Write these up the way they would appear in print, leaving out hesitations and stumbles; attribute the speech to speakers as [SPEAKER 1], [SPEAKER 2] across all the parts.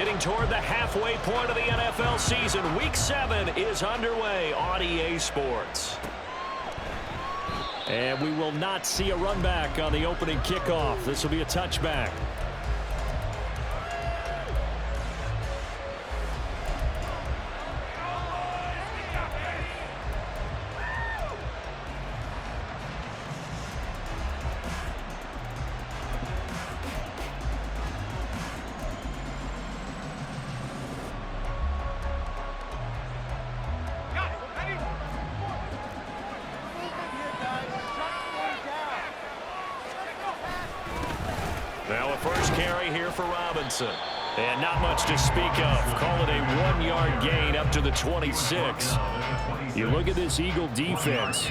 [SPEAKER 1] Getting toward the halfway point of the NFL season. Week 7 is underway on EA Sports. And we will not see a run back on the opening kickoff. This will be a touchback. Now a first carry here for Robinson. And not much to speak of. Call it a 1-yard gain up to the 26. You look at this Eagle defense.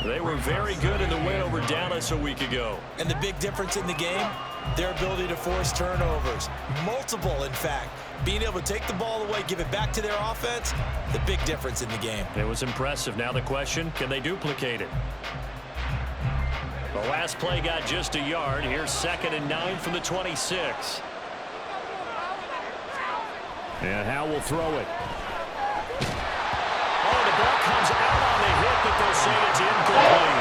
[SPEAKER 1] They were very good in the win over Dallas a week ago.
[SPEAKER 2] And the big difference in the game, their ability to force turnovers. Multiple, in fact. Being able to take the ball away, give it back to their offense, the big difference in the game.
[SPEAKER 1] It was impressive. Now the question, can they duplicate it? The last play got just a yard. Here's 2nd and 9 from the 26. And Howe will throw it. Oh, the ball comes out on the hit, but they'll say it's incomplete.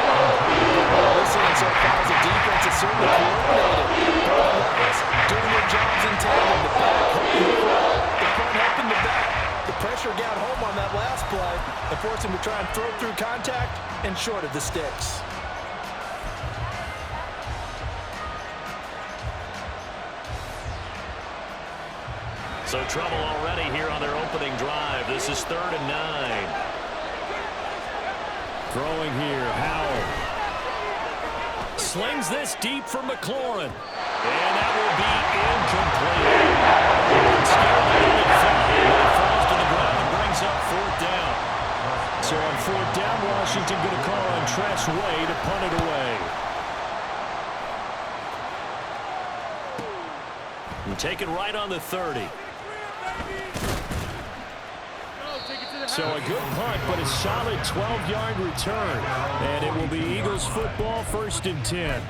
[SPEAKER 2] Listening so far as the defense is certainly coordinated. Both lines doing their jobs in tandem. The back helping the front, the front helping the back. The pressure got home on that last play and forced him to try and throw through contact and short of the sticks.
[SPEAKER 1] So trouble already here on their opening drive. This is 3rd and 9. Throwing here, Howell. Slings this deep for McLaurin. And that will be incomplete. It falls to the ground and brings up 4th down. So on 4th down, Washington going to call on Tress Way to punt it away. And take it right on the 30. So a good punt, but a solid 12-yard return. And it will be Eagles football, 1st and 10.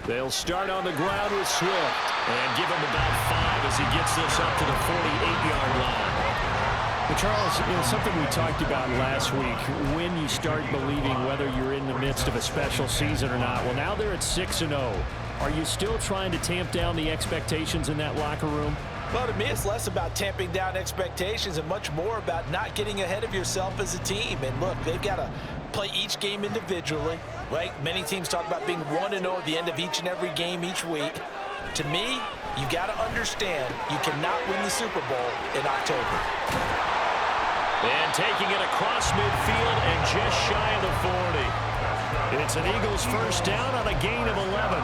[SPEAKER 1] They'll start on the ground with Swift and give him about 5 as he gets this up to the 48-yard line. But Charles, something we talked about last week, when you start believing whether you're in the midst of a special season or not. Well, now they're at 6-0. Are you still trying to tamp down the expectations in that locker room?
[SPEAKER 2] Well, to me, it's less about tamping down expectations and much more about not getting ahead of yourself as a team. And look, they've got to play each game individually, right? Many teams talk about being 1-0 at the end of each and every game each week. To me, you got to understand you cannot win the Super Bowl in October.
[SPEAKER 1] And taking it across midfield and just shy of the 40. It's an Eagles first down on a gain of 11.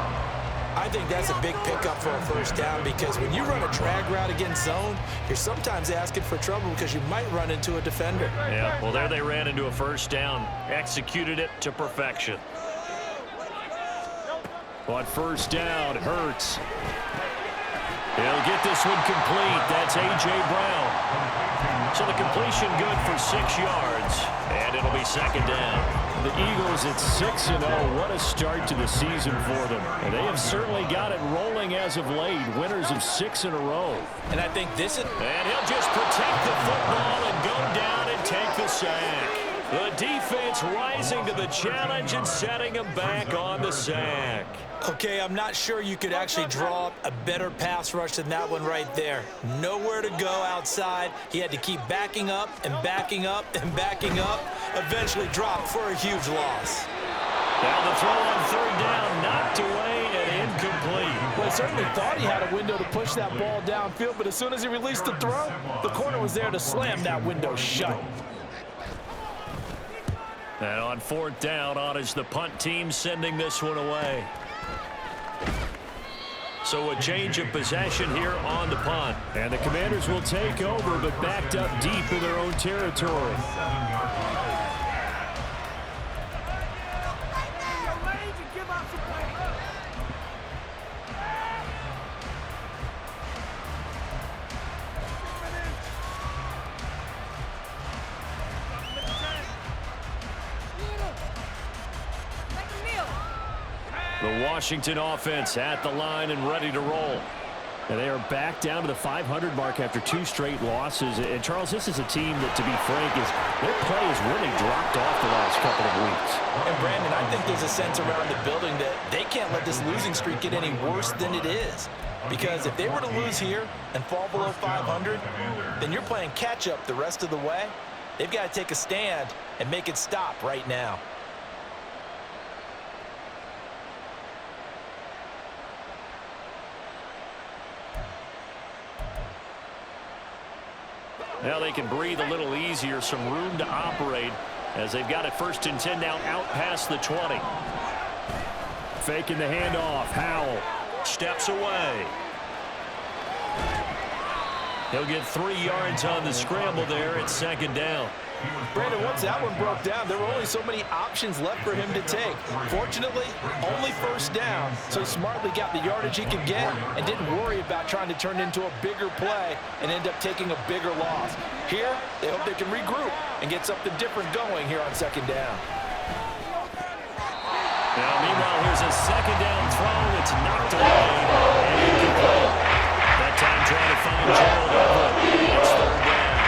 [SPEAKER 2] I think that's a big pickup for a first down because when you run a drag route against zone, you're sometimes asking for trouble because you might run into a defender.
[SPEAKER 1] Yeah, well, there they ran into a first down. Executed it to perfection. On first down, Hurts. He'll get this one complete. That's A.J. Brown. So the completion good for 6 yards, and it'll be 2nd down. The Eagles at 6-0. What a start to the season for them. And they have certainly got it rolling as of late. Winners of 6 in a row.
[SPEAKER 2] And I think this is...
[SPEAKER 1] And he'll just protect the football and go down and take the sack. The defense rising to the challenge and setting him back on the sack.
[SPEAKER 2] Okay, I'm not sure you could actually draw up a better pass rush than that one right there. Nowhere to go outside. He had to keep backing up and backing up and backing up. Eventually dropped for a huge loss.
[SPEAKER 1] Now the throw on 3rd down, knocked away and incomplete.
[SPEAKER 2] Well, he certainly thought he had a window to push that ball downfield, but as soon as he released the throw, the corner was there to slam that window shut.
[SPEAKER 1] And on 4th down, on is the punt team sending this one away. So a change of possession here on the punt. And the Commanders will take over, but backed up deep in their own territory. The Washington offense at the line and ready to roll. And they are back down to the 500 mark after 2 straight losses. And, Charles, this is a team that, to be frank, their play has really dropped off the last couple of weeks.
[SPEAKER 2] And, Brandon, I think there's a sense around the building that they can't let this losing streak get any worse than it is. Because if they were to lose here and fall below 500, then you're playing catch-up the rest of the way. They've got to take a stand and make it stop right now.
[SPEAKER 1] Now they can breathe a little easier, some room to operate as they've got it 1st and 10 now out past the 20. Faking the handoff. Howell steps away. He'll get 3 yards on the scramble there at 2nd down.
[SPEAKER 2] Brandon, once that one broke down, there were only so many options left for him to take. Fortunately, only 1st down, so he smartly got the yardage he could get and didn't worry about trying to turn it into a bigger play and end up taking a bigger loss. Here, they hope they can regroup and get something different going here on 2nd down.
[SPEAKER 1] Now, meanwhile, here's a 2nd down throw. It's knocked away and incomplete. That time trying to find Gerald Everett. It's 3rd down.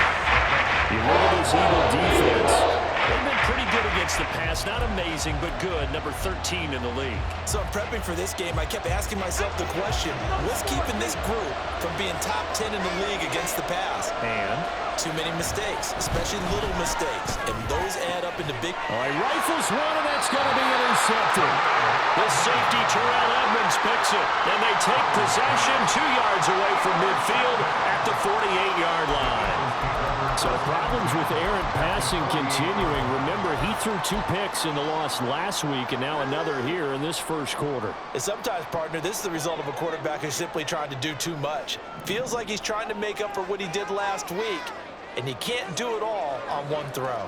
[SPEAKER 1] You look at this Eagle defense. They've been pretty good against the pass. Not amazing, but good. Number 13 in the league.
[SPEAKER 2] So prepping for this game, I kept asking myself the question, what's keeping this group from being top 10 in the league against the pass?
[SPEAKER 1] And?
[SPEAKER 2] Too many mistakes, especially little mistakes. And those add up into big...
[SPEAKER 1] All right, rifles one, and that's going to be intercepted. The safety, Terrell Edmonds, picks it. And they take possession 2 yards away from midfield at the 48-yard line. So problems with errant passing continuing. Remember, he threw 2 picks in the loss last week, and now another here in this 1st quarter.
[SPEAKER 2] And sometimes, partner, this is the result of a quarterback who's simply trying to do too much. Feels like he's trying to make up for what he did last week, and he can't do it all on one throw.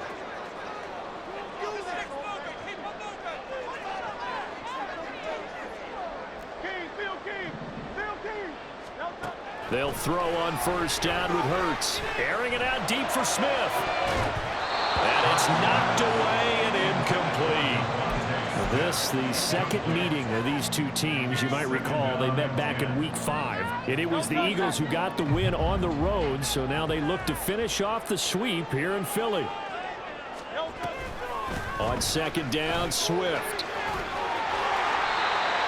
[SPEAKER 1] They'll throw on 1st down with Hurts. Airing it out deep for Smith. And it's knocked away and incomplete. This, the 2nd meeting of these 2 teams. You might recall they met back in Week 5. And it was the Eagles who got the win on the road. So now they look to finish off the sweep here in Philly. On 2nd down, Swift.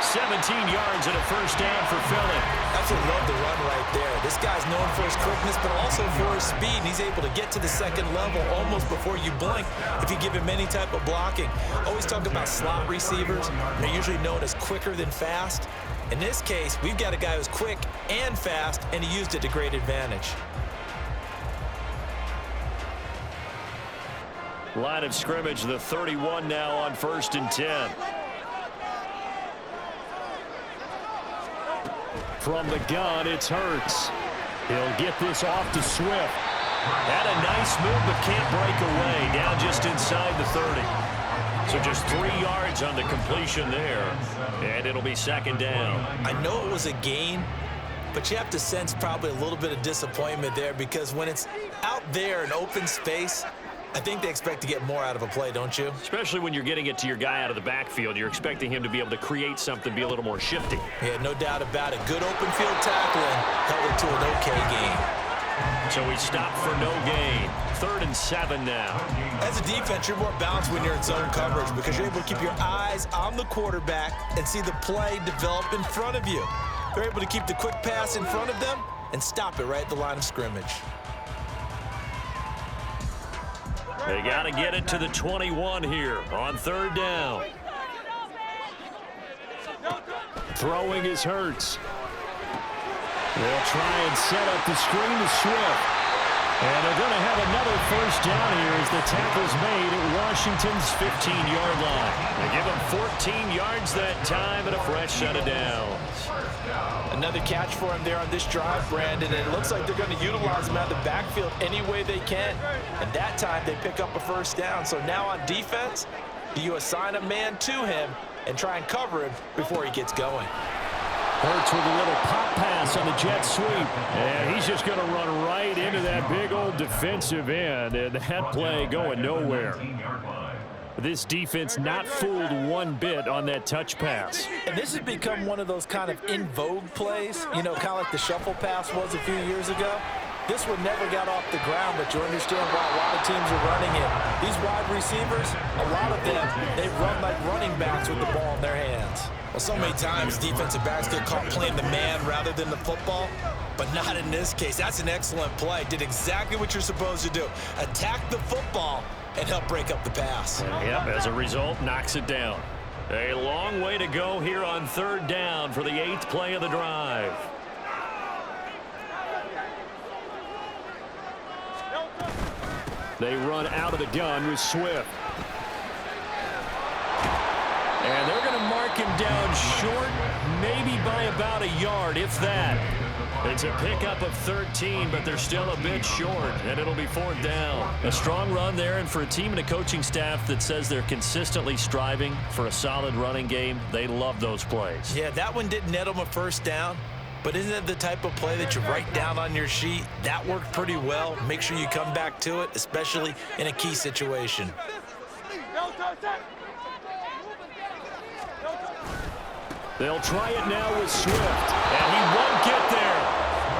[SPEAKER 1] 17 yards and a 1st down for Philly.
[SPEAKER 2] Absolutely love the run right there. This guy's known for his quickness, but also for his speed. He's able to get to the 2nd level almost before you blink if you give him any type of blocking. Always talk about slot receivers. They're usually known as quicker than fast. In this case, we've got a guy who's quick and fast, and he used it to great advantage.
[SPEAKER 1] Line of scrimmage, the 31 now on 1st and 10. From the gun, it's Hurts. He'll get this off to Swift. Had a nice move, but can't break away. Down just inside the 30. So just 3 yards on the completion there. And it'll be 2nd down.
[SPEAKER 2] I know it was a gain, but you have to sense probably a little bit of disappointment there because when it's out there in open space, I think they expect to get more out of a play, don't you?
[SPEAKER 1] Especially when you're getting it to your guy out of the backfield. You're expecting him to be able to create something, be a little more shifty.
[SPEAKER 2] Yeah, no doubt about it. Good open field tackling held it to an okay game.
[SPEAKER 1] So he stopped for no gain. 3rd and 7 now.
[SPEAKER 2] As a defense, you're more balanced when you're in zone coverage because you're able to keep your eyes on the quarterback and see the play develop in front of you. They're able to keep the quick pass in front of them and stop it right at the line of scrimmage.
[SPEAKER 1] They got to get it to the 21 here on 3rd down. Throwing is Hurts. They'll try and set up the screen to Swift. And they're going to have another first down here as the tackle's made at Washington's 15-yard line. They give them 14 yards that time and a fresh set of downs.
[SPEAKER 2] Another catch for him there on this drive, Brandon, and it looks like they're going to utilize him out of the backfield any way they can. And that time they pick up a first down. So now on defense, you assign a man to him and try and cover him before he gets going.
[SPEAKER 1] Hurts with a little pop pass on the jet sweep. And he's just going to run right into that big old defensive end. And that play going nowhere. This defense not fooled one bit on that touch pass.
[SPEAKER 2] And this has become one of those kind of in vogue plays, you know, kind of like the shuffle pass was a few years ago. This one never got off the ground, but you understand why a lot of teams are running it. These wide receivers, a lot of them, they run like running backs with the ball in their hands. Well, so many times defensive backs get caught playing the man rather than the football, but not in this case. That's an excellent play. Did exactly what you're supposed to do. Attack the football and help break up the pass.
[SPEAKER 1] Yep, as a result, knocks it down. A long way to go here on third down for the 8th play of the drive. They run out of the gun with Swift. And they're going to mark him down short, maybe by about a yard, if that. It's a pickup of 13, but they're still a bit short, and it'll be 4th down. A strong run there, and for a team and a coaching staff that says they're consistently striving for a solid running game, they love those plays.
[SPEAKER 2] Yeah, that one didn't net them a first down, but isn't it the type of play that you write down on your sheet? That worked pretty well. Make sure you come back to it, especially in a key situation.
[SPEAKER 1] They'll try it now with Swift, and he won't get there.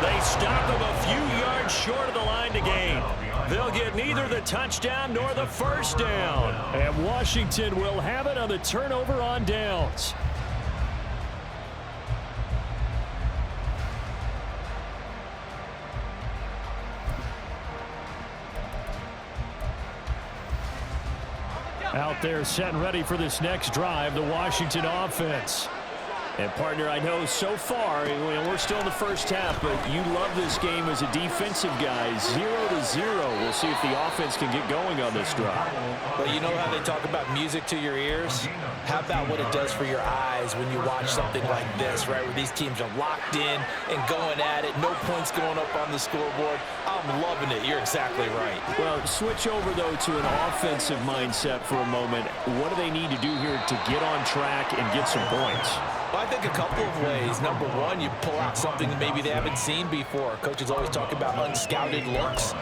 [SPEAKER 1] They stop him a few yards short of the line to gain. They'll get neither the touchdown nor the first down. And Washington will have it on the turnover on downs. Out there set and ready for this next drive, the Washington offense. And, partner, I know so far, we're still in the first half, but you love this game as a defensive guy. 0-0. We'll see if the offense can get going on this drive.
[SPEAKER 2] Well, you know how they talk about music to your ears? How about what it does for your eyes when you watch something like this, right, where these teams are locked in and going at it, no points going up on the scoreboard? I'm loving it. You're exactly right.
[SPEAKER 1] Well, switch over, though, to an offensive mindset for a moment. What do they need to do here to get on track and get some points?
[SPEAKER 2] Well, I think a couple of ways. Number one, you pull out something that maybe they haven't seen before. Coaches always talk about unscouted looks.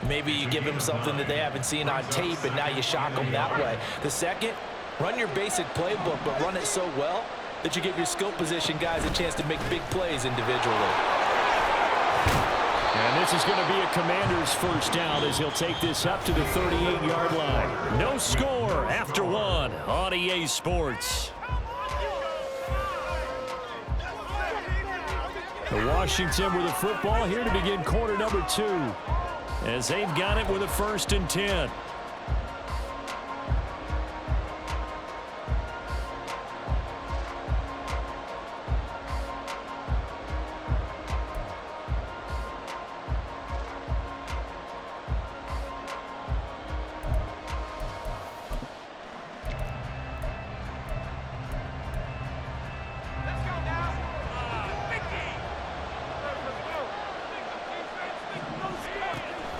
[SPEAKER 2] Maybe you give them something that they haven't seen on tape, and now you shock them that way. The second, run your basic playbook, but run it so well that you give your skill position guys a chance to make big plays individually.
[SPEAKER 1] And this is going to be a Commander's first down as he'll take this up to the 38-yard line. No score after one on EA Sports. The Washington with the football here to begin quarter number 2 as they've got it with a 1st and 10.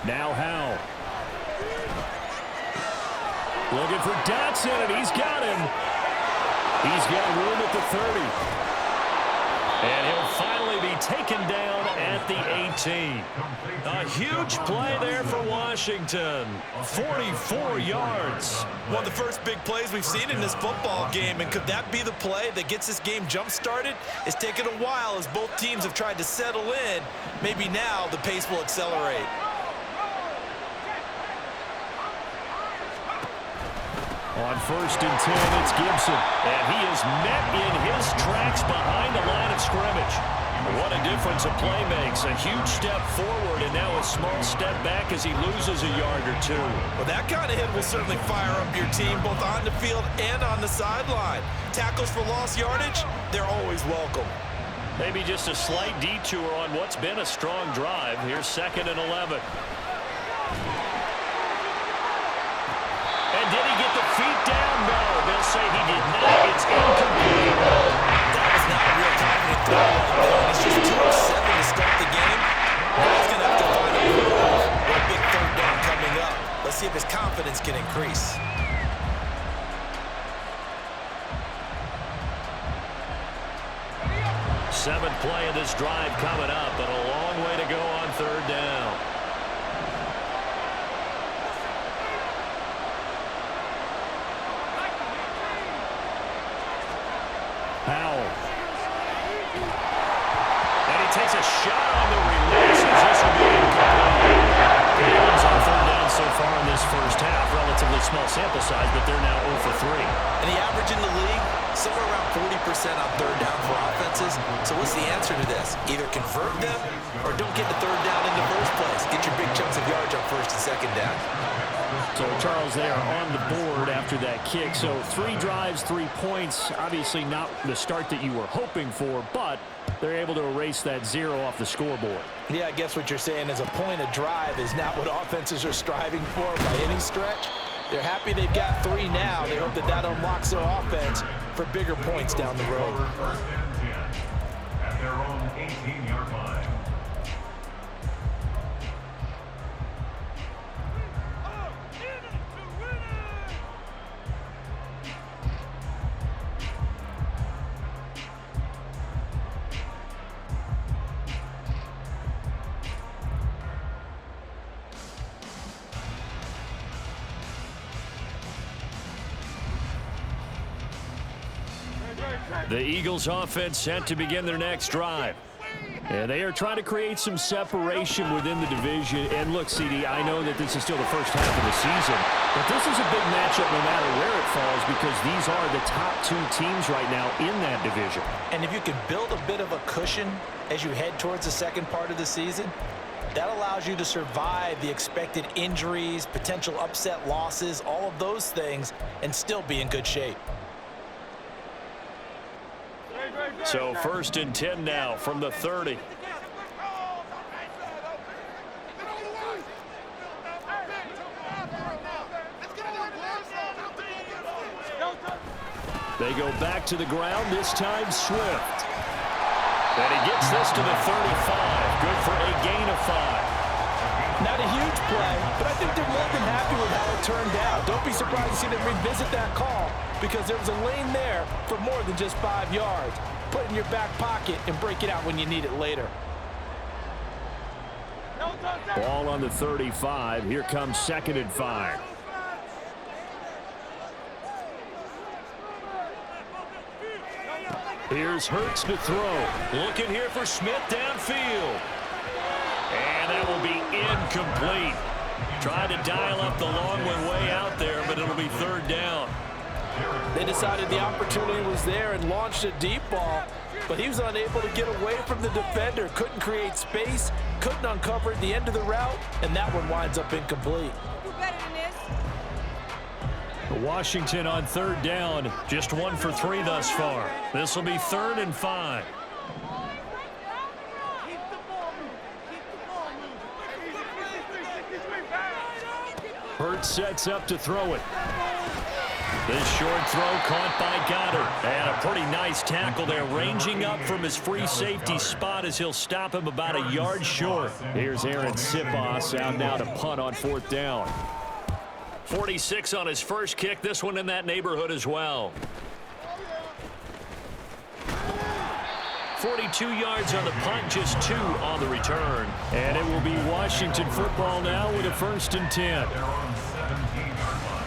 [SPEAKER 1] Now Howe. Looking for Dotson, and he's got him. He's got room at the 30. And he'll finally be taken down at the 18. A huge play there for Washington. 44 yards.
[SPEAKER 2] One of the first big plays we've seen in this football game, and could that be the play that gets this game jump-started? It's taken a while as both teams have tried to settle in. Maybe now the pace will accelerate.
[SPEAKER 1] On 1st and 10, it's Gibson. And he is met in his tracks behind the line of scrimmage. What a difference a play makes. A huge step forward and now a small step back as he loses a yard or two.
[SPEAKER 2] Well, that kind of hit will certainly fire up your team both on the field and on the sideline. Tackles for lost yardage, they're always welcome.
[SPEAKER 1] Maybe just a slight detour on what's been a strong drive. Here's 2nd and 11. And did he get the feet down? No, they'll say he did not. It's incomplete.
[SPEAKER 2] That was not a real confident throw right there. And it's just 2 of 7 to start the game. He's going to have to find a groove with a big third down coming up. Let's see if his confidence can increase.
[SPEAKER 1] Seventh play of this drive coming up, but a long way to go on third down. Powell. And he takes a shot on the release as this will be incomplete. Galen's on third down so far in this first half. Relatively small sample size, but they're now 0 for 3.
[SPEAKER 2] And the average in the league, somewhere around 40% on third down for offenses. So what's the answer to this? Either convert them or don't get the third down in the first place. Get your big chunks of yards on first and second down.
[SPEAKER 1] So, Charles, they are on the board after that kick. So 3 drives, 3 points. Obviously not the start that you were hoping for, but they're able to erase that 0 off the scoreboard.
[SPEAKER 2] Yeah, I guess what you're saying is a point of drive is not what offenses are striving for by any stretch. They're happy they've got 3 now. They hope that that unlocks their offense for bigger points down the road.
[SPEAKER 3] First and 10 at their own 18-yard line.
[SPEAKER 1] The Eagles offense set to begin their next drive. And they are trying to create some separation within the division. And look, CD, I know that this is still the first half of the season, but this is a big matchup no matter where it falls because these are the top 2 teams right now in that division.
[SPEAKER 2] And if you can build a bit of a cushion as you head towards the second part of the season, that allows you to survive the expected injuries, potential upset losses, all of those things, and still be in good shape.
[SPEAKER 1] So first and 10 now from the 30. They go back to the ground, this time Swift. And he gets this to the 35. Good for a gain of 5.
[SPEAKER 2] Not a huge play, but I think they're more than happy with how it turned out. Don't be surprised to see them revisit that call because there was a lane there for more than just 5 yards. Put it in your back pocket and break it out when you need it later.
[SPEAKER 1] Ball on the 35. Here comes 2nd and 5. Here's Hurts to throw. Looking here for Smith downfield. And that will be incomplete. Tried to dial up the long one way out there, but it'll be 3rd down.
[SPEAKER 2] They decided the opportunity was there and launched a deep ball, but he was unable to get away from the defender, couldn't create space, couldn't uncover at the end of the route, and that one winds up incomplete.
[SPEAKER 1] Washington on 3rd down, just 1 for 3 thus far. This will be 3rd and 5. Hurts sets up to throw it. This short throw caught by Goddard. And a pretty nice tackle there, ranging up from his free safety spot as he'll stop him about a yard short. Here's Aaron Sipos out now to punt on 4th down. 46 on his first kick, this one in that neighborhood as well. 42 yards on the punt, just 2 on the return. And it will be Washington football now with a 1st and 10.
[SPEAKER 3] They're on 17-yard line.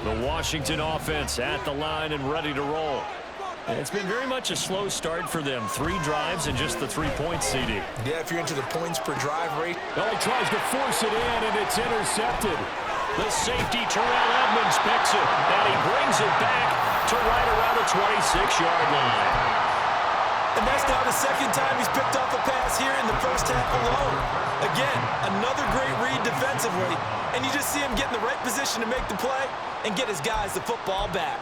[SPEAKER 1] The Washington offense at the line and ready to roll. And it's been very much a slow start for them. 3 drives and just the 3 points, CD.
[SPEAKER 2] Yeah, if you're into the points per drive rate.
[SPEAKER 1] Well, he tries to force it in, and it's intercepted. The safety, Terrell Edmunds, picks it, and he brings it back to right around the 26-yard line.
[SPEAKER 2] And that's now the 2nd time he's picked off a pass here in the first half alone. Again, another great read defensively. and you just see him get in the right position to make the play and get his guys the football back.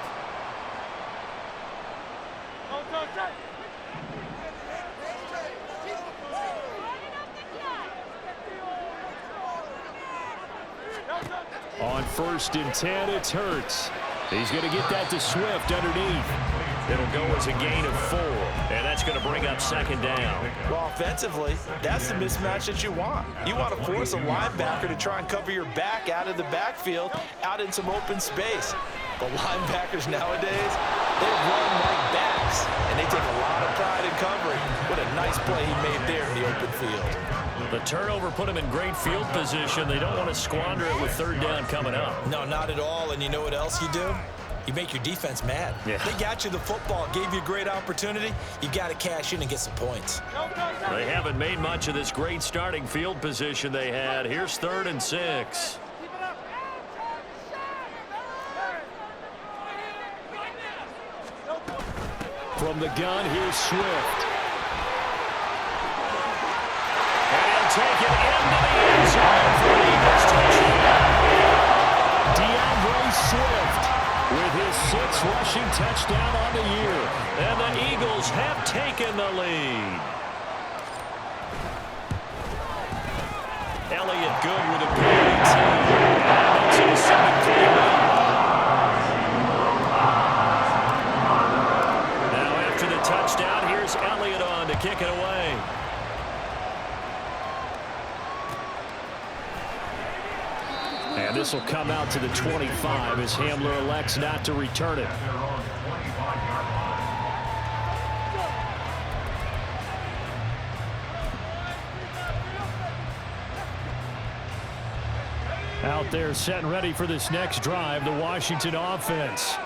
[SPEAKER 1] On 1st and 10, it's Hurts. He's going to get that to Swift underneath. It'll go as a gain of 4, and that's going to bring up 2nd down.
[SPEAKER 2] Well, offensively, that's the mismatch that you want. You want to force a linebacker to try and cover your back out of the backfield, out in some open space. But linebackers nowadays, they run like backs, and they take a lot of pride in covering. What a nice play he made there in the open field.
[SPEAKER 1] The turnover put him in great field position. They don't want to squander it with 3rd down coming up.
[SPEAKER 2] No, not at all. And you know what else you do? You make your defense mad.
[SPEAKER 1] Yeah.
[SPEAKER 2] They got you the football, gave you a great opportunity. You got to cash in and get some points.
[SPEAKER 1] They haven't made much of this great starting field position they had. Here's 3rd and 6. From the gun, here's Swift. Take it into the end zone for the Eagles touchdown. DeAndre Swift with his 6th rushing touchdown on the year. And the Eagles have taken the lead. Elliott good with a good 18. And that's a 7-3 lead. Now after the touchdown, here's Elliott on to kick it away. And this will come out to the 25 as Hamler elects not to return it. Out there set and ready for this next drive, the Washington offense.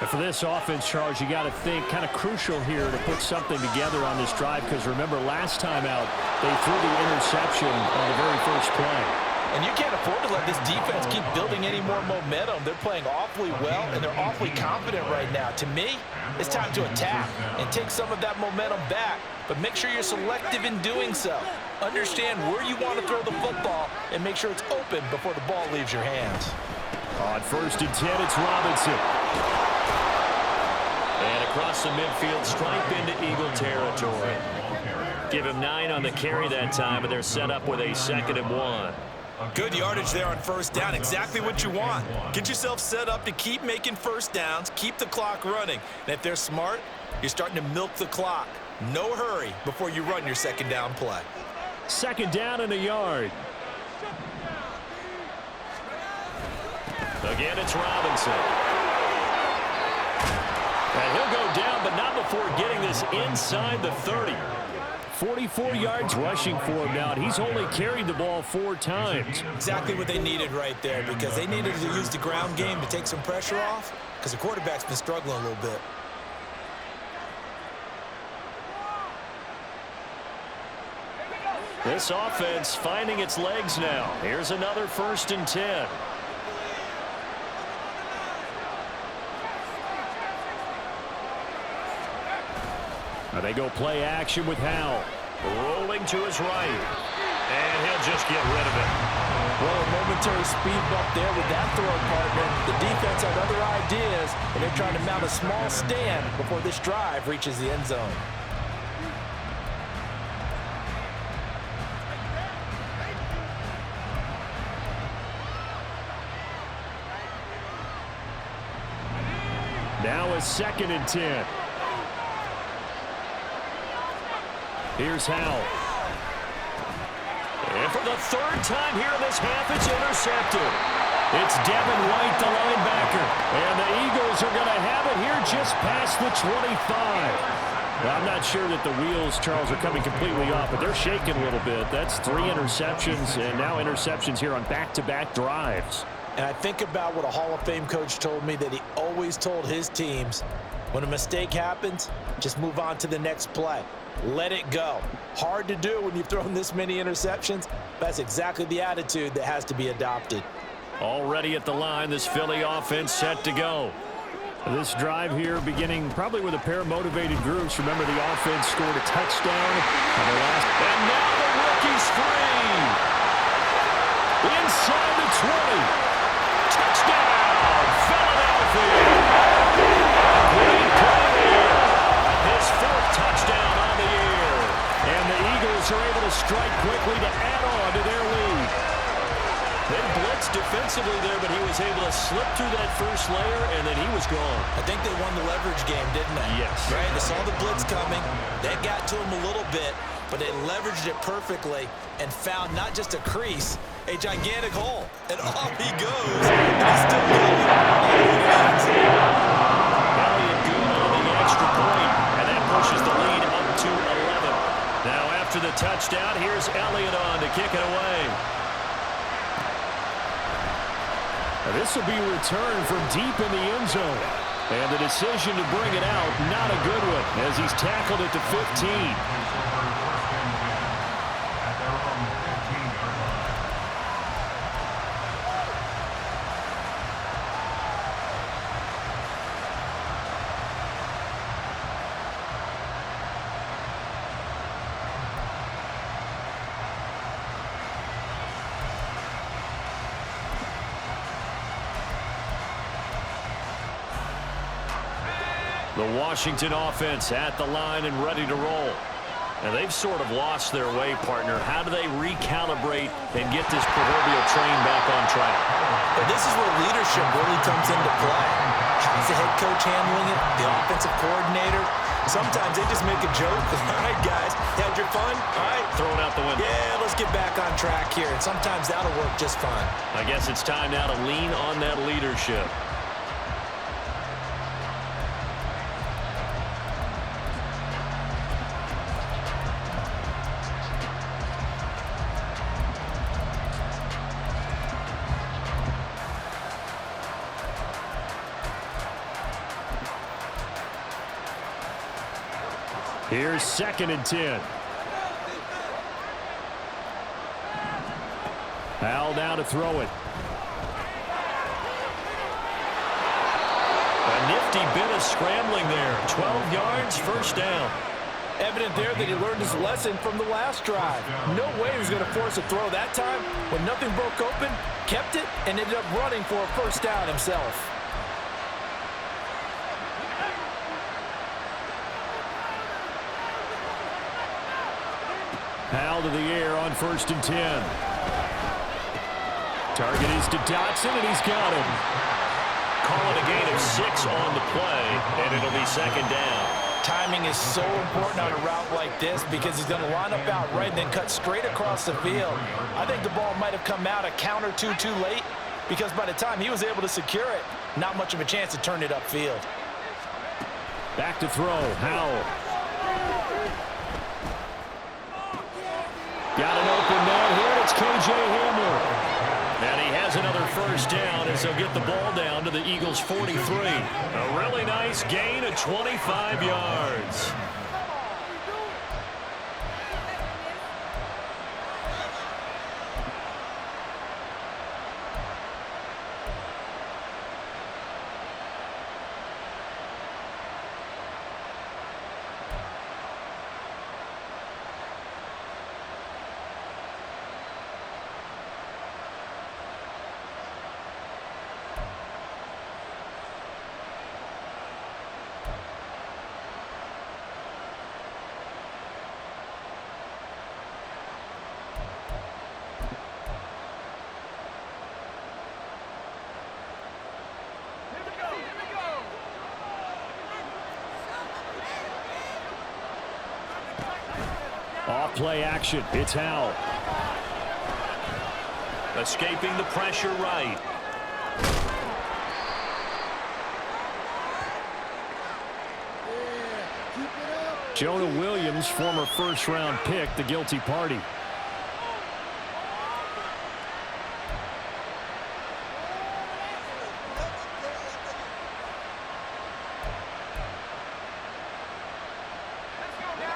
[SPEAKER 1] And for this offense, Charles, you got to think kind of crucial here to put something together on this drive, because remember last time out they threw the interception on the very first play.
[SPEAKER 2] And you can't afford to let this defense keep building any more momentum. They're playing awfully well, and they're awfully confident right now. To me, it's time to attack and take some of that momentum back, but make sure you're selective in doing so. Understand where you want to throw the football and make sure it's open before the ball leaves your hands.
[SPEAKER 1] On 1st and 10, it's Robinson. And across the midfield, stripe into Eagle territory. Give him 9 on the carry that time, and they're set up with a 2nd and 1.
[SPEAKER 2] Good yardage there on 1st down. Exactly what you want. Get yourself set up to keep making 1st downs, keep the clock running. And if they're smart, you're starting to milk the clock. No hurry before you run your 2nd down play.
[SPEAKER 1] 2nd down and a yard. Again, it's Robinson. And he'll go down, but not before getting this inside the 30. 44 yards rushing for him now. He's only carried the ball 4 times.
[SPEAKER 2] Exactly what they needed right there, because they needed to use the ground game to take some pressure off, because the quarterback's been struggling a little bit.
[SPEAKER 1] This offense finding its legs now. Here's another 1st and 10. Now they go play action with Howell. Rolling to his right. And he'll just get rid of it.
[SPEAKER 2] Well, a momentary speed bump there with that throw partner. The defense had other ideas, and they're trying to mount a small stand before this drive reaches the end zone.
[SPEAKER 1] Now a 2nd and 10. Here's Howell. And for the 3rd time here in this half, it's intercepted. It's Devin White, the linebacker. And the Eagles are going to have it here just past the 25. Well, I'm not sure that the wheels, Charles, are coming completely off, but they're shaking a little bit. That's 3 interceptions, and now interceptions here on back-to-back drives.
[SPEAKER 2] And I think about what a Hall of Fame coach told me, that he always told his teams, when a mistake happens, just move on to the next play. Let it go. Hard to do when you've thrown this many interceptions. That's exactly the attitude that has to be adopted.
[SPEAKER 1] Already at the line, this Philly offense set to go. This drive here beginning probably with a pair of motivated groups. Remember, the offense scored a touchdown. And now the rookie's free. Inside the 20. Touchdown, Philadelphia. Great play there. His fourth touchdown on the year. And the Eagles are able to strike quickly to add on to their lead. They blitzed defensively there, but he was able to slip through that first layer, and then he was gone.
[SPEAKER 2] I think they won the leverage game, didn't they?
[SPEAKER 1] Yes.
[SPEAKER 2] Right? They saw the blitz coming. That got to him a little bit, but they leveraged it perfectly and found not just a crease, a gigantic hole. And off he goes, and he's still going.
[SPEAKER 1] Elliott good on the extra point, and that pushes the lead up to 11. Now after the touchdown, here's Elliott on to kick it away. This will be returned from deep in the end zone. And the decision to bring it out, not a good one, as he's tackled at the 15.
[SPEAKER 3] At their own 15-yard line.
[SPEAKER 1] The Washington offense at the line and ready to roll. And they've sort of lost their way, partner. How do they recalibrate and get this proverbial train back on track?
[SPEAKER 2] But this is where leadership really comes into play. How's the head coach handling it? The offensive coordinator? Sometimes they just make a joke. All right, guys, had your fun? All right.
[SPEAKER 1] Throw it out the window.
[SPEAKER 2] Yeah, let's get back on track here. And sometimes that'll work just fine.
[SPEAKER 1] I guess it's time now to lean on that leadership. Here's 2nd and 10. Howell down to throw it. A nifty bit of scrambling there. 12 yards, first down.
[SPEAKER 2] Evident there that he learned his lesson from the last drive. No way he was going to force a throw that time. When nothing broke open, kept it, and ended up running for a first down himself.
[SPEAKER 1] Howell to the air on 1st and 10. Target is to Dotson, and he's got him. Call it a gain of 6 on the play, and it'll be 2nd down.
[SPEAKER 2] Timing is so important on a route like this because he's going to line up out right and then cut straight across the field. I think the ball might have come out a count or two too late because by the time he was able to secure it, not much of a chance to turn it upfield.
[SPEAKER 1] Back to throw, Howell. Got an open man here. It's K.J. Hamler. And he has another first down as he'll get the ball down to the Eagles' 43. A really nice gain of 25 yards. Off play action. It's Howell. Escaping the pressure right. Jonah Williams, former first-round pick, the guilty party.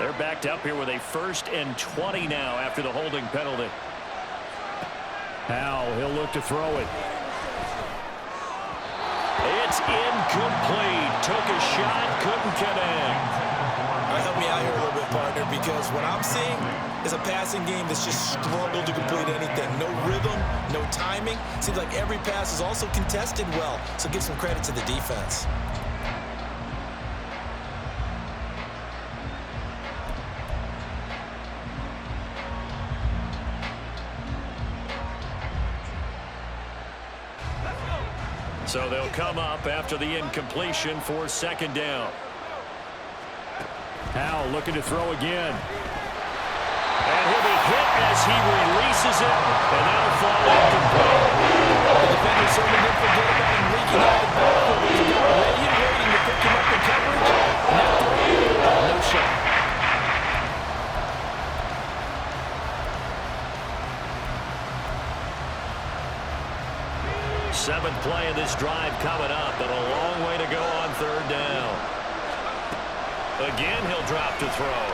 [SPEAKER 1] They're backed up here with a 1st and 20 now after the holding penalty. Howell, he'll look to throw it. It's incomplete. Took a shot, couldn't connect.
[SPEAKER 2] right, help me out here a little bit, partner, because what I'm seeing is a passing game that's just struggled to complete anything. No rhythm, no timing. Seems like every pass is also contested well, so give some credit to the defense.
[SPEAKER 1] So they'll come up after the incompletion for second down. Howell looking to throw again. And he'll be hit as he releases it, and that'll fall incomplete.
[SPEAKER 2] The defender certainly didn't forget about him leaking out the backfield. He's got ready and waiting to pick him up in coverage. Now throwing, no shot.
[SPEAKER 1] Seventh play of this drive coming up, but a long way to go on third down. Again, he'll drop to throw.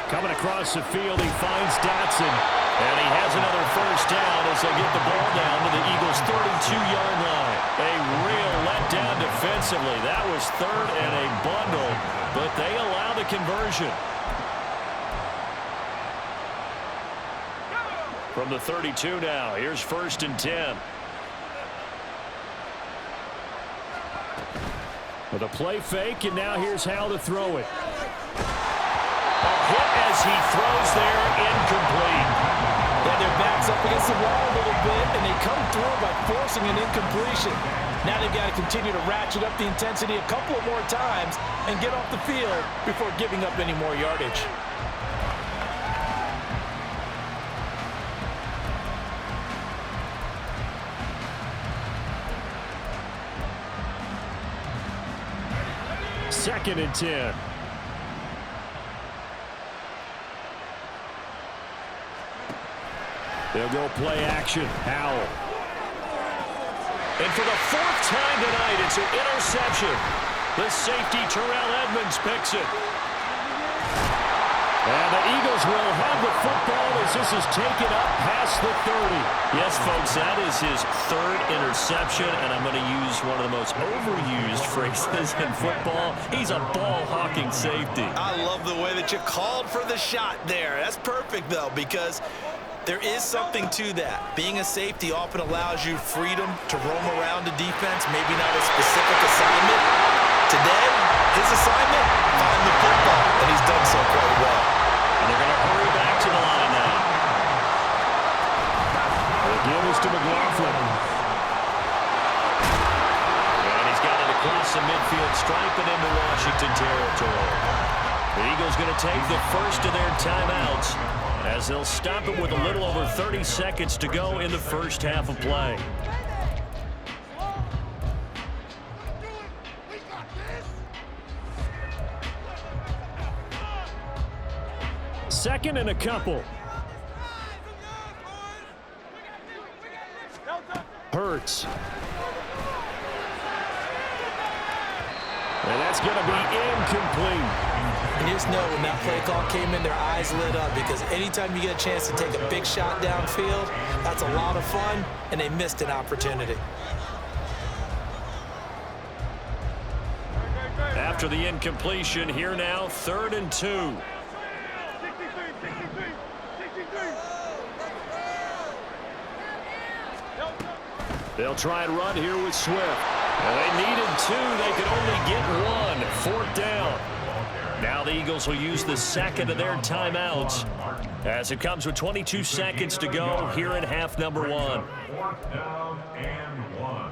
[SPEAKER 1] Coming across the field, he finds Dotson, and he has another first down as they get the ball down to the Eagles' 32-yard line. A real letdown defensively. That was third and a bundle, but they allow the conversion. From the 32 now, here's first and 10. With a play fake, and now here's Howell to throw it. A hit as he throws there, incomplete.
[SPEAKER 2] Yeah, their back's up against the wall a little bit, and they come through by forcing an incompletion. Now they've got to continue to ratchet up the intensity a couple of more times and get off the field before giving up any more yardage.
[SPEAKER 1] Second and 10. They'll go play action. Howell. And for the fourth time tonight, it's an interception. The safety, Terrell Edmunds, picks it. And the Eagles will have the football as this is taken up past the 30. Yes, folks, that is his third interception, and I'm going to use one of the most overused phrases in football. He's a ball-hawking safety.
[SPEAKER 2] I love the way that you called for the shot there. That's perfect, though, because there is something to that. Being a safety often allows you freedom to roam around the defense, maybe not a specific assignment. Today, his assignment, find the football, and he's done so quite well.
[SPEAKER 1] And they're going to hurry back to the line now. Again is to McLaughlin. And he's got it across the midfield stripe and into Washington territory. The Eagles going to take the first of their timeouts as they'll stop it with a little over 30 seconds to go in the first half of play. Second and a couple. Hurts. And that's going to be incomplete.
[SPEAKER 2] And you just know when that play call came in, their eyes lit up because anytime you get a chance to take a big shot downfield, that's a lot of fun, and they missed an opportunity.
[SPEAKER 1] After the incompletion, here now, 3rd and 2. They'll try and run here with Swift. And they needed 2. They could only get 1. 4th down. Now the Eagles will use the second of their timeouts as it comes with 22 seconds to go here in half number 1.
[SPEAKER 3] 4th down and 1.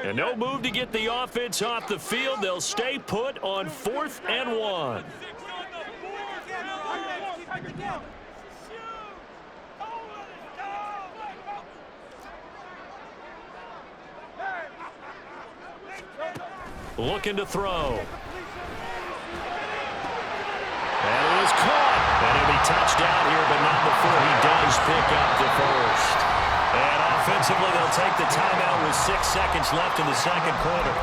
[SPEAKER 1] And no move to get the offense off the field. They'll stay put on 4th and 1. Looking to throw. And it is caught. And he'll be touched down here, but not before he does pick up the first. And offensively, they'll take the timeout with 6 seconds left in the second quarter.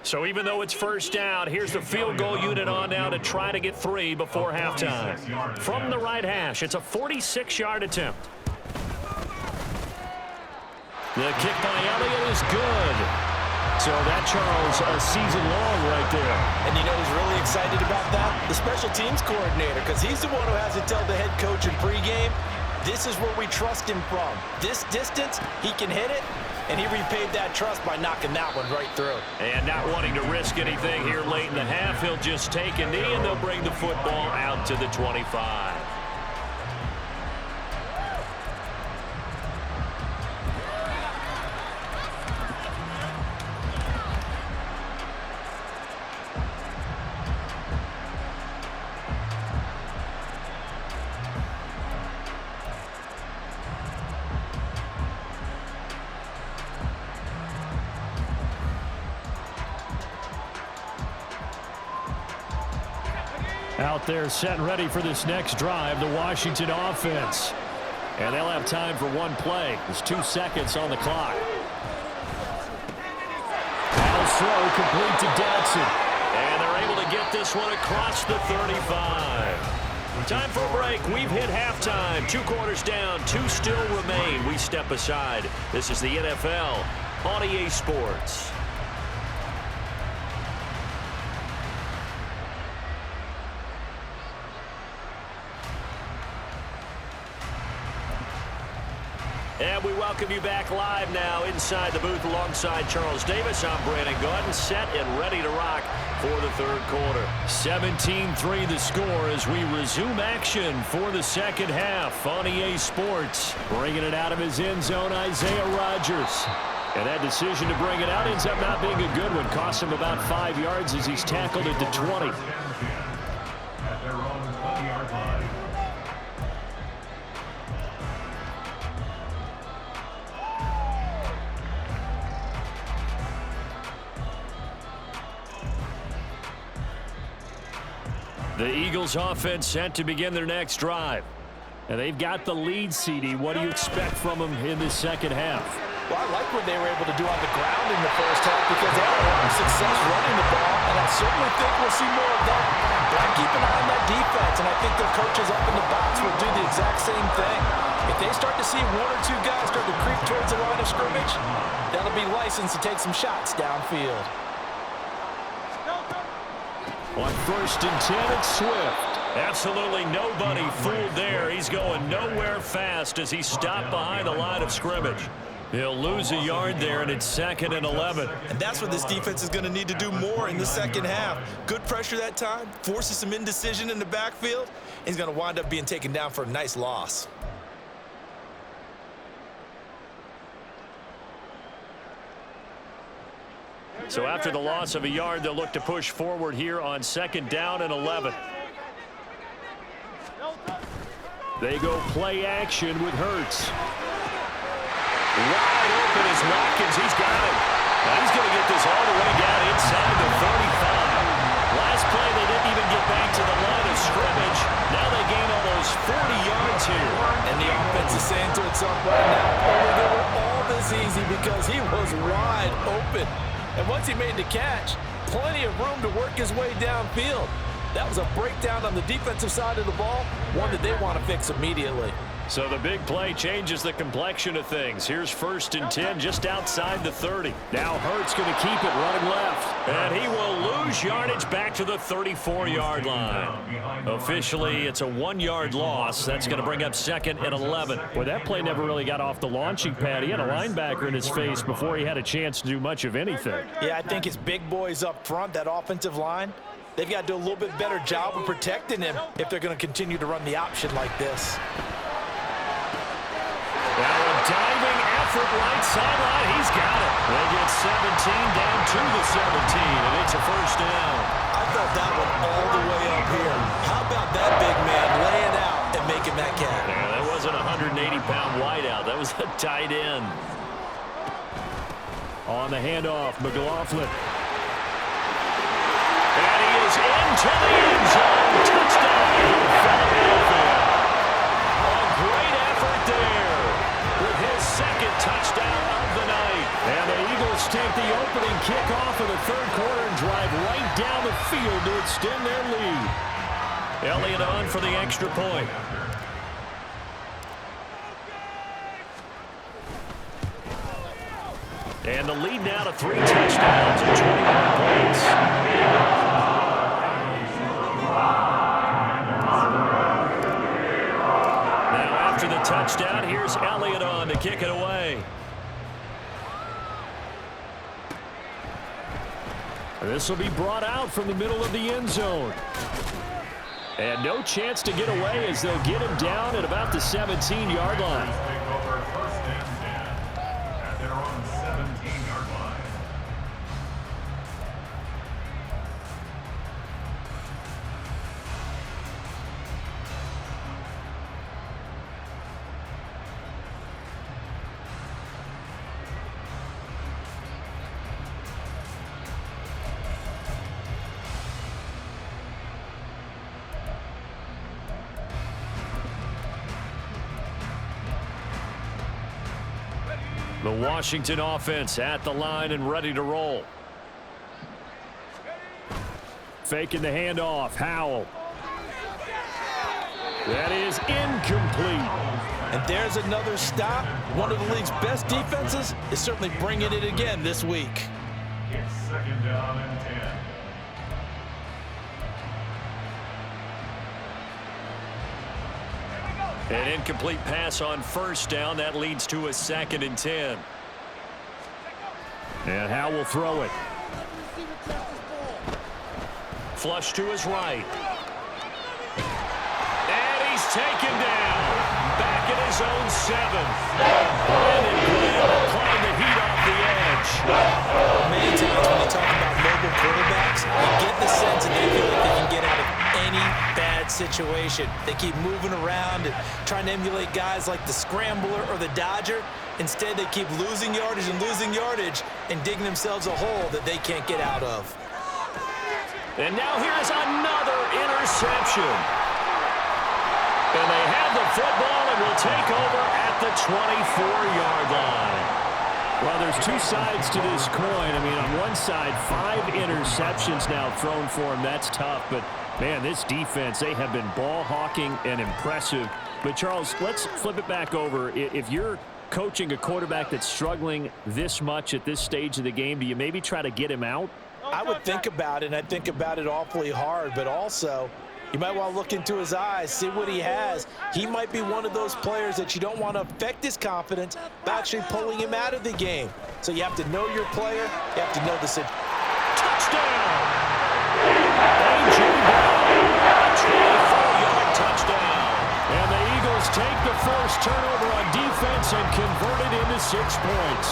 [SPEAKER 1] So even though it's first down, here's the field goal unit on now to try to get 3 before halftime. From the right hash, it's a 46-yard attempt. The kick by Elliott is good. So that, Charles, a season long right there.
[SPEAKER 2] And you know who's really excited about that? The special teams coordinator, because he's the one who has to tell the head coach in pregame, this is where we trust him from. This distance, he can hit it, and he repaid that trust by knocking that one right through.
[SPEAKER 1] And not wanting to risk anything here late in the half, he'll just take a knee, and they'll bring the football out to the 25. Out there set and ready for this next drive, the Washington offense. And they'll have time for one play. There's 2 seconds on the clock. Pass throw complete to Dotson. And they're able to get this one across the 35. Time for a break. We've hit halftime. 2 quarters down, 2 still remain. We step aside. This is the NFL on EA Sports. And we welcome you back live now inside the booth alongside Charles Davis. I'm Brandon Gaudin, set and ready to rock for the third quarter. 17-3 the score as we resume action for the second half on EA Sports. Bringing it out of his end zone, Isaiah Rodgers. And that decision to bring it out ends up not being a good one. Costs him about 5 yards as he's tackled at the 20.
[SPEAKER 3] At their own 20-yard line.
[SPEAKER 1] The Eagles offense set to begin their next drive. And they've got the lead, CD. What do you expect from them in this second half?
[SPEAKER 2] Well, I like what they were able to do on the ground in the first half because they had a lot of success running the ball, and I certainly think we'll see more of that. But I keep an eye on that defense, and I think their coaches up in the box will do the exact same thing. If they start to see 1 or 2 guys start to creep towards the line of scrimmage, that'll be licensed to take some shots downfield.
[SPEAKER 1] On 1st and 10, it's Swift. Absolutely nobody fooled there. He's going nowhere fast as he stopped behind the line of scrimmage. He'll lose a yard there, and it's 2nd and 11.
[SPEAKER 4] And that's what this defense is going to need to do more in the second half. Good pressure that time, forces some indecision in the backfield. He's going to wind up being taken down for a nice loss.
[SPEAKER 1] So after the loss of a yard, they'll look to push forward here on 2nd down and 11. They go play action with Hurts. Wide open is Watkins. He's got it. Now he's going to get this all the way down inside the 35. Last play, they didn't even get back to the line of scrimmage. Now they gain almost 40 yards here.
[SPEAKER 2] And the offense is saying to itself right now, oh, they were all this easy because he was wide open. And once he made the catch, plenty of room to work his way downfield. That was a breakdown on the defensive side of the ball, one that they want to fix immediately.
[SPEAKER 1] So the big play changes the complexion of things. Here's 1st and 10 just outside the 30. Now Hurts going to keep it running left. And he will lose yardage back to the 34-yard line. Officially, it's a 1-yard loss. That's going to bring up 2nd and 11. Boy, that play never really got off the launching pad. He had a linebacker in his face before he had a chance to do much of anything.
[SPEAKER 2] Yeah, I think it's big boys up front, that offensive line. They've got to do a little bit better job of protecting him if they're going to continue to run the option like this.
[SPEAKER 1] Now a diving effort right sideline. He's got it. They get 17 down to the 17, and it's a 1st down.
[SPEAKER 4] I thought that one all the way up here. How about that big man laying out and making that catch?
[SPEAKER 1] Yeah, that wasn't a 180-pound wideout. That was a tight end. On the handoff, McLaughlin. And he is into the end zone. Touchdown, Philadelphia. A great effort there with his 2nd touchdown of the night. And the Eagles take the opening kickoff of the third quarter and drive right down the field to extend their lead. Elliott on for the extra point. And the lead now to 3 touchdowns and 21 points. Now after the touchdown, here's Elliott on to kick it away. This will be brought out from the middle of the end zone. And no chance to get away as they'll get him down at about the 17-yard line.
[SPEAKER 3] Take over first and 10 at their own 17-yard line.
[SPEAKER 1] The Washington offense at the line and ready to roll. Faking the handoff. Howell. That is incomplete.
[SPEAKER 2] And there's another stop. One of the league's best defenses is certainly bringing it again this week.
[SPEAKER 3] It's second down and 10.
[SPEAKER 1] An incomplete pass on first down. That leads to a 2nd and 10. And Howell will throw it. Flush to his right. And he's taken down. Back at his own 7. Brandon Graham applying the heat off the edge.
[SPEAKER 2] Many times when you talk about mobile quarterbacks, you get the sense that they feel like they can get out of any bad situation. They keep moving around and trying to emulate guys like the Scrambler or the Dodger. Instead, they keep losing yardage and digging themselves a hole that they can't get out of.
[SPEAKER 1] And now here's another interception. And they have the football and will take over at the 24-yard line. Well, there's two sides to this coin. I mean, on one side, 5 interceptions now thrown for him. That's tough. But, man, this defense, they have been ball hawking and impressive. But, Charles, let's flip it back over. If you're coaching a quarterback that's struggling this much at this stage of the game, do you maybe try to get him out?
[SPEAKER 2] I would think about it, and I think about it awfully hard. But also, you might want to look into his eyes, see what he has. He might be one of those players that you don't want to affect his confidence by actually pulling him out of the game. So you have to know your player. You have to know the situation.
[SPEAKER 1] Touchdown! A.J. Brown, a 24-yard touchdown. And the Eagles take the first turnover on defense and convert it into 6 points.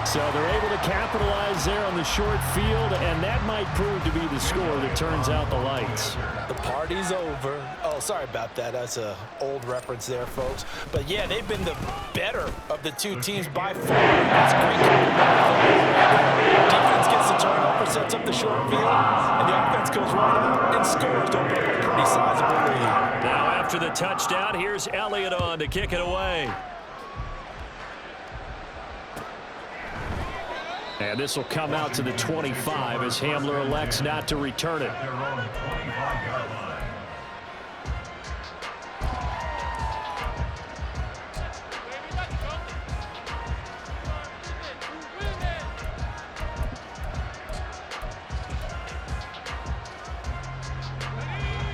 [SPEAKER 1] So they're able to capitalize there on the short field, and that might prove to be the score that turns out the lights.
[SPEAKER 2] The party's over. Oh, sorry about that. That's an old reference there, folks. But, yeah, they've been the better of the two teams by far. That's great. Defense gets the turnover, sets up the short field, and the offense goes right out and scores to open up a pretty sizable lead.
[SPEAKER 1] Now after the touchdown, here's Elliott on to kick it away. And this will come out to the 25 as Hamler elects not to return it.
[SPEAKER 3] Their own 25-yard line.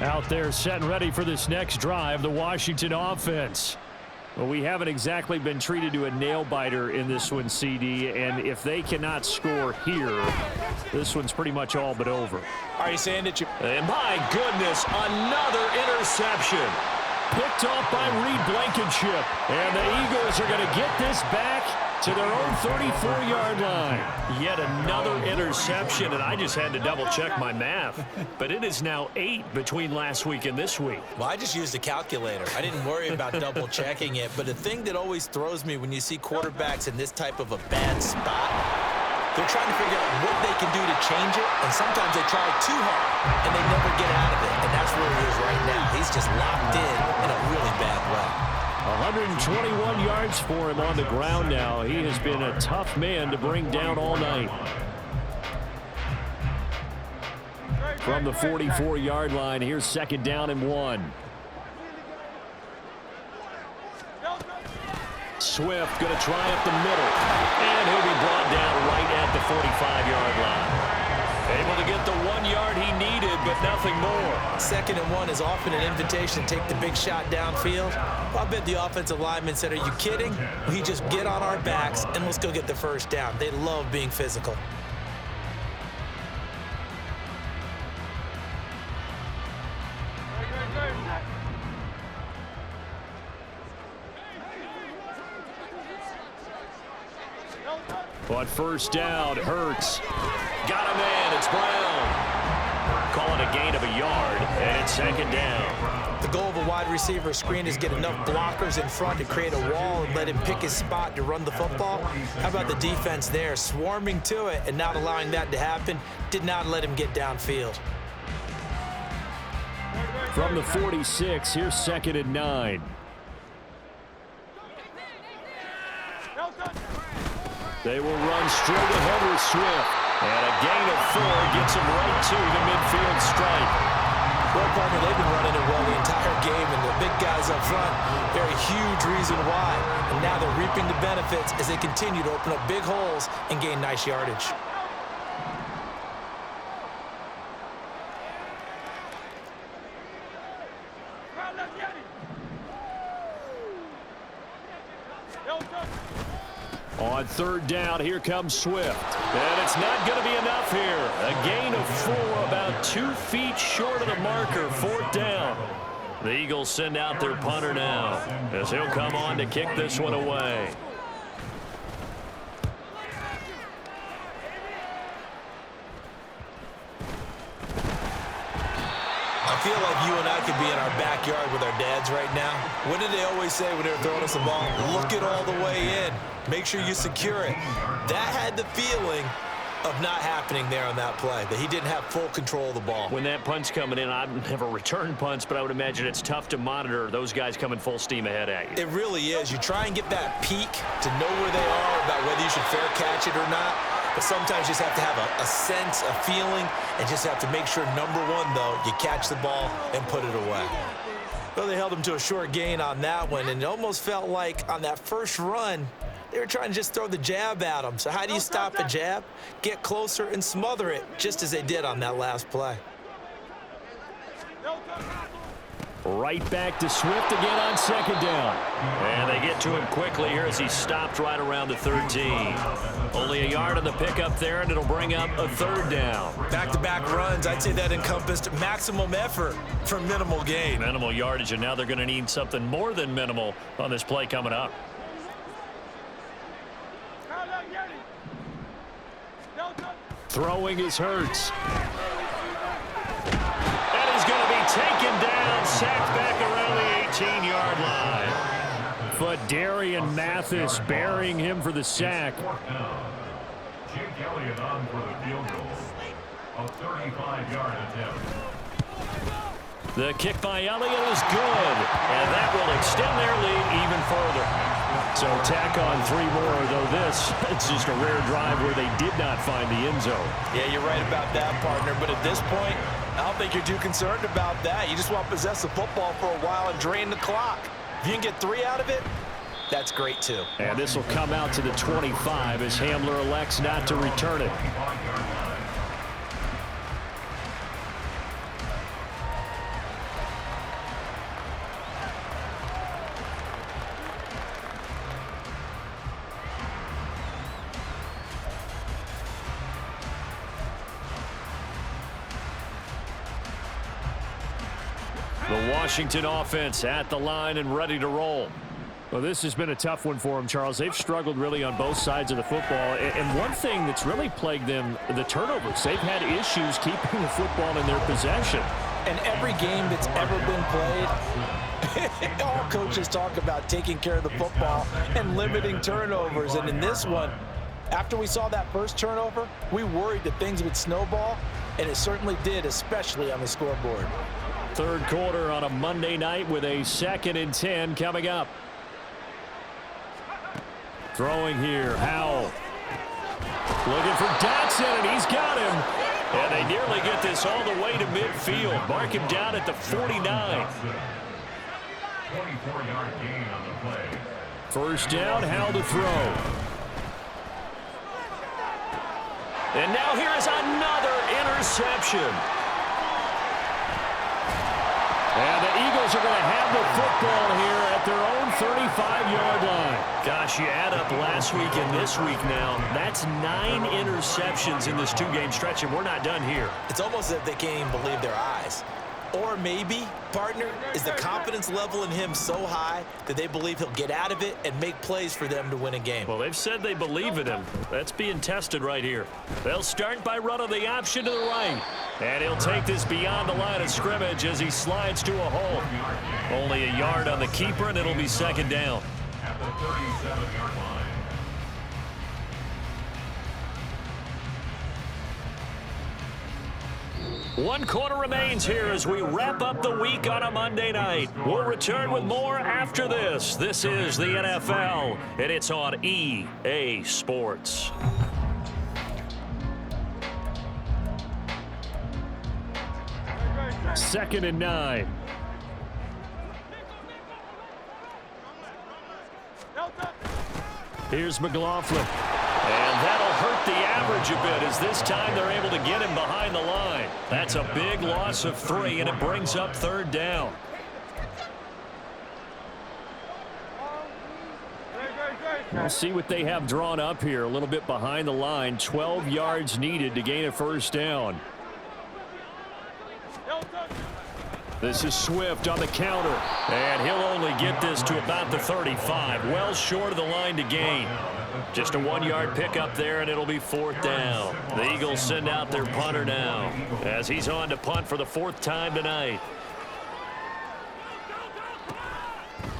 [SPEAKER 1] Out there set and ready for this next drive, the Washington offense. Well, we haven't exactly been treated to a nail-biter in this one, CD, and if they cannot score here, this one's pretty much all but over.
[SPEAKER 2] Are you saying that you...
[SPEAKER 1] And my goodness, another interception. Picked off by Reed Blankenship, and the Eagles are going to get this back to their own 34-yard line. Yet another interception, and I just had to double-check my math. But it is now 8 between last week and this week.
[SPEAKER 2] Well, I just used a calculator. I didn't worry about double-checking it. But the thing that always throws me when you see quarterbacks in this type of a bad spot, they're trying to figure out what they can do to change it, and sometimes they try too hard, and they never get out of it. And that's where he is right now. He's just locked in a really bad way.
[SPEAKER 1] 121 yards for him on the ground now. He has been a tough man to bring down all night. From the 44-yard line, here's 2nd down and 1. Swift going to try up the middle, and he'll be brought down right at the 45-yard line. Able to get the 1 yard he needed, but nothing more.
[SPEAKER 2] 2nd and 1 is often an invitation to take the big shot downfield. I bet the offensive lineman said, are you kidding? We just get on our backs and let's go get the 1st down. They love being physical.
[SPEAKER 1] On 1st down, Hurts. Got a man, it's Brown. Call it a gain of a yard, and it's 2nd down.
[SPEAKER 2] The goal of a wide receiver screen is get enough blockers in front to create a wall and let him pick his spot to run the football. How about the defense there, swarming to it and not allowing that to happen? Did not let him get downfield.
[SPEAKER 1] From the 46, here's 2nd and 9. They will run straight ahead with Swift. And a gain of 4 gets him right to the midfield stripe.
[SPEAKER 2] Well, partner, they've been running it well the entire game, and the big guys up front, they're a huge reason why. And now they're reaping the benefits as they continue to open up big holes and gain nice yardage.
[SPEAKER 1] On 3rd down, here comes Swift. And it's not going to be enough here. A gain of 4, about 2 feet short of the marker, 4th down. The Eagles send out their punter now, as he'll come on to kick this one away.
[SPEAKER 2] I feel like you and I could be in our backyard with our dads right now. What did they always say when they were throwing us the ball? Look it all the way in. Make sure you secure it. That had the feeling of not happening there on that play, that he didn't have full control of the ball.
[SPEAKER 1] When that punt's coming in, I've never returned punts, but I would imagine it's tough to monitor those guys coming full steam ahead at you.
[SPEAKER 2] It really is. You try and get that peek to know where they are, about whether you should fair catch it or not. But sometimes you just have to have a sense, a feeling, and just have to make sure, number one, though, you catch the ball and put it away. Well, they held him to a short gain on that one, and it almost felt like on that first run, they were trying to just throw the jab at him. So how do you stop a jab? Get closer and smother it, just as they did on that last play.
[SPEAKER 1] Right back to Swift again on 2nd down. And they get to him quickly here as he stopped right around the 13. Only a yard on the pickup there, and it'll bring up a 3rd down.
[SPEAKER 2] Back-to-back runs, I'd say that encompassed maximum effort for minimal gain.
[SPEAKER 1] Minimal yardage, and now they're going to need something more than minimal on this play coming up. Throwing is Hurts. And he's going to be taken down, sacked back around the 18-yard line. But Darian Mathis burying him for the sack.
[SPEAKER 3] Jake Elliott on for the field goal. A 35-yard attempt.
[SPEAKER 1] The kick by Elliott is good, and that will extend their lead even further. So tack on 3 more, though this it's just a rare drive where they did not find the end zone.
[SPEAKER 2] Yeah, you're right about that, partner. But at this point, I don't think you're too concerned about that. You just want to possess the football for a while and drain the clock. If you can get 3 out of it, that's great, too.
[SPEAKER 1] And this will come out to the 25 as Hamler elects not to return it. The Washington offense at the line and ready to roll. Well, this has been a tough one for them, Charles. They've struggled really on both sides of the football. And one thing that's really plagued them, the turnovers. They've had issues keeping the football in their possession.
[SPEAKER 2] And every game that's ever been played, all coaches talk about taking care of the football and limiting turnovers. And in this one, after we saw that first turnover, we worried that things would snowball, and it certainly did, especially on the scoreboard.
[SPEAKER 1] 3rd quarter on a Monday night with a 2nd and 10 coming up. Throwing here, Howell. Looking for Dotson, and he's got him. And they nearly get this all the way to midfield. Mark him down at the 49.
[SPEAKER 3] 24-yard gain on the play.
[SPEAKER 1] First down, Howell to throw. And now here is another interception. And the Eagles are going to have the football here at their own 35-yard line. Gosh, you add up last week and this week now. That's 9 interceptions in this 2-game stretch, and we're not done here.
[SPEAKER 2] It's almost as if they can't even believe their eyes. Or maybe, partner, is the confidence level in him so high that they believe he'll get out of it and make plays for them to win a game.
[SPEAKER 1] Well, they've said they believe in him. That's being tested right here. They'll start by running the option to the right. And he'll take this beyond the line of scrimmage as he slides to a hole. Only a yard on the keeper, and it'll be second down.
[SPEAKER 3] At the 37-yard line.
[SPEAKER 1] One quarter remains here as we wrap up the week on a Monday night. We'll return with more after this. This is the NFL, and it's on EA Sports. Second and 9. Here's McLaughlin. And that'll hurt the average a bit as this time they're able to get him behind the line. That's a big loss of 3, and it brings up third down. We'll see what they have drawn up here. A little bit behind the line. 12 yards needed to gain a first down. This is Swift on the counter. And he'll only get this to about the 35. Well short of the line to gain. Just a 1-yard pickup there, and it'll be fourth down. The Eagles send out their punter now as he's on to punt for the 4th time tonight.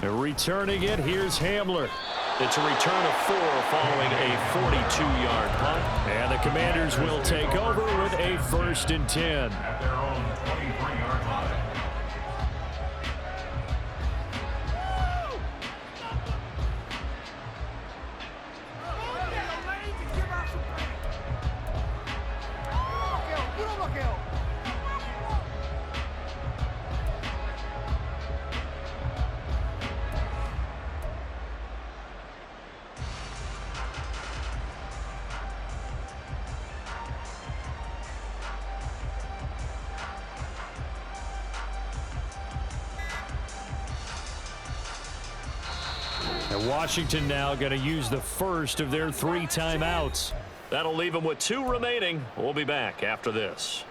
[SPEAKER 1] Returning it, here's Hamler. It's a return of 4 following a 42-yard punt. And the Commanders will take over with a 1st and 10.
[SPEAKER 3] At their own 23-yard line.
[SPEAKER 1] Washington now going to use the first of their 3 timeouts. That'll leave them with 2 remaining. We'll be back after this.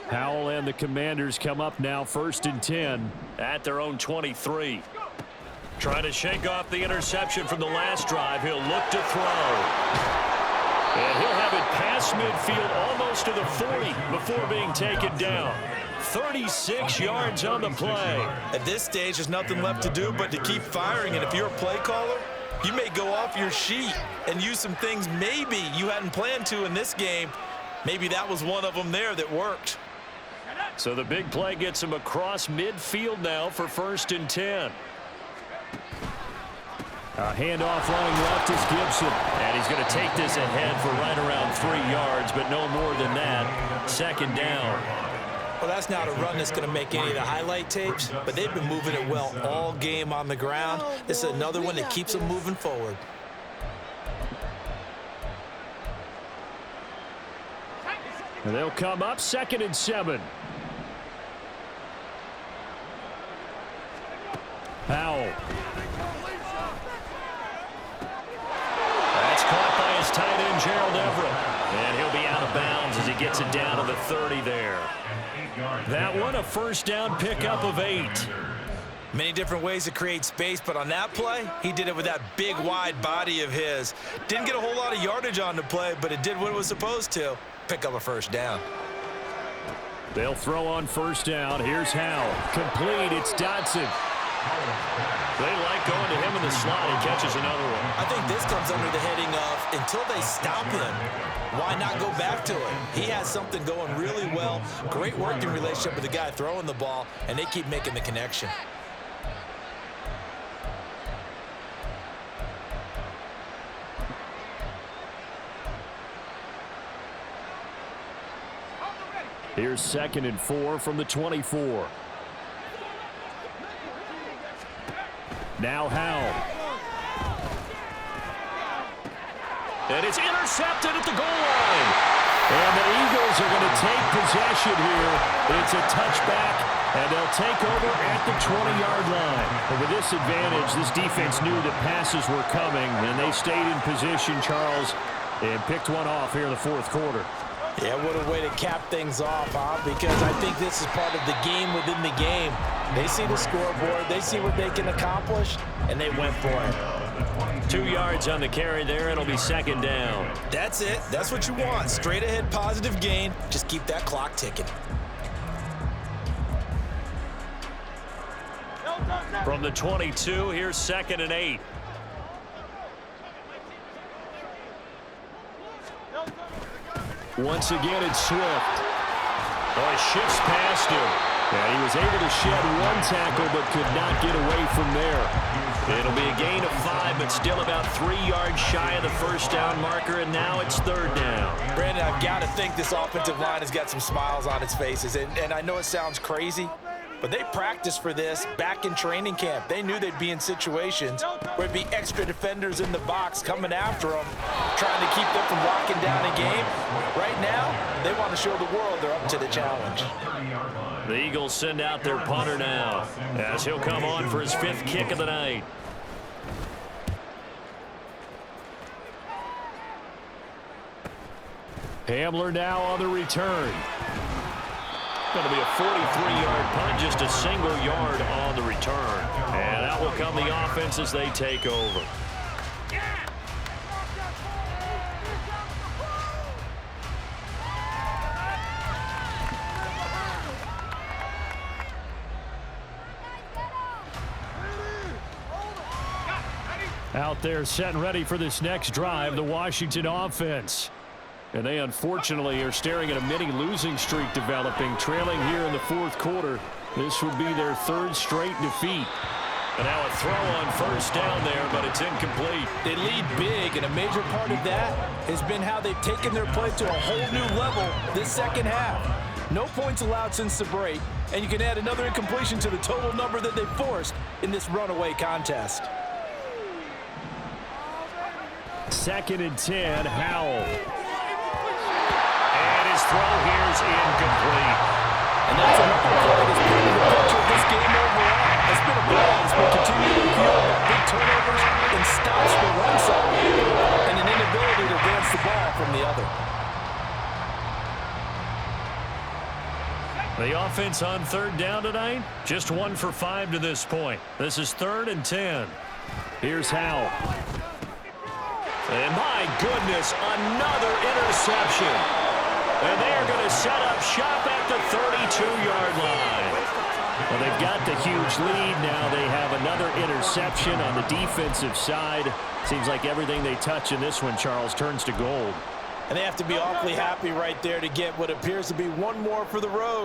[SPEAKER 1] Howell and the Commanders come up now 1st and 10 at their own 23. Trying to shake off the interception from the last drive. He'll look to throw. And he'll have it past midfield almost to the 40 before being taken down. 36 yards on the play.
[SPEAKER 4] At this stage, there's nothing left to do but to keep firing. And if you're a play caller, you may go off your sheet and use some things maybe you hadn't planned to in this game. Maybe that was one of them there that worked.
[SPEAKER 1] So the big play gets him across midfield now for 1st and 10. A handoff running left is Gibson. And he's going to take this ahead for right around 3 yards, but no more than that. Second down.
[SPEAKER 2] Well, that's not a run that's going to make any of the highlight tapes, but they've been moving it well all game on the ground. This is another one that keeps them moving forward.
[SPEAKER 1] And they'll come up 2nd and 7. Howell. That's caught by his tight end, Gerald Everett. And he'll be out of bounds as he gets it down to the 30 there. That one, a first down pickup of 8.
[SPEAKER 4] Many different ways to create space, but on that play, he did it with that big, wide body of his. Didn't get a whole lot of yardage on the play, but it did what it was supposed to. Pick up a first down.
[SPEAKER 1] They'll throw on first down. Here's Howell. Complete. It's Dotson. They like going to him in the slot. He catches another one.
[SPEAKER 2] I think this comes under the heading of until they stop him, why not go back to it? He has something going really well. Great working relationship with the guy throwing the ball, and they keep making the connection.
[SPEAKER 1] Here's 2nd and 4 from the 24. Now Howell. And it's intercepted at the goal line. And the Eagles are going to take possession here. It's a touchback, and they'll take over at the 20-yard line. And with this advantage, this defense knew that passes were coming, and they stayed in position, Charles, and picked one off here in the fourth quarter.
[SPEAKER 2] Yeah, what a way to cap things off, huh? Because I think this is part of the game within the game. They see the scoreboard, they see what they can accomplish, and they went for it.
[SPEAKER 1] 2 yards on the carry there. It'll be 2nd down.
[SPEAKER 2] That's it. That's what you want. Straight ahead positive gain. Just keep that clock ticking.
[SPEAKER 1] From the 22, here's 2nd and 8. Once again, it's Swift. Oh, he shifts past him. And he was able to shed one tackle but could not get away from there. It'll be a gain of 5, but still about 3 yards shy of the first down marker, and now it's 3rd down.
[SPEAKER 2] Brandon, I've got to think this offensive line has got some smiles on its faces. And I know it sounds crazy, but they practiced for this back in training camp. They knew they'd be in situations where it'd be extra defenders in the box coming after them, trying to keep them from locking down a game. Right now, they want to show the world they're up to the challenge.
[SPEAKER 1] The Eagles send out their punter now, as he'll come on for his 5th kick of the night. Hamler now on the return. Going to be a 43-yard punt, just a single yard on the return. And that will come the offense as they take over. Out there set and ready for this next drive, the Washington offense. And they unfortunately are staring at a mini losing streak developing, trailing here in the fourth quarter. This would be their 3rd straight defeat. And now a throw on 1st down there, but it's incomplete.
[SPEAKER 2] They lead big, and a major part of that has been how they've taken their play to a whole new level this 2nd half. No points allowed since the break, and you can add another incompletion to the total number that they forced in this runaway contest.
[SPEAKER 1] 2nd and 10, Howell. And his throw here is incomplete.
[SPEAKER 2] And that's another play that's painting the picture of this game overall. It's been a ball that's been continually fueled by big turnovers and stops for one side and an inability to advance the ball from the other.
[SPEAKER 1] The offense on 3rd down tonight, just 1 for 5 to this point. This is 3rd and 10. Here's Howell. And my goodness, another interception. And they're going to set up shop at the 32-yard line. Well, they've got the huge lead. Now they have another interception on the defensive side. Seems like everything they touch in this one, Charles, turns to gold.
[SPEAKER 2] And they have to be awfully happy right there to get what appears to be one more for the road.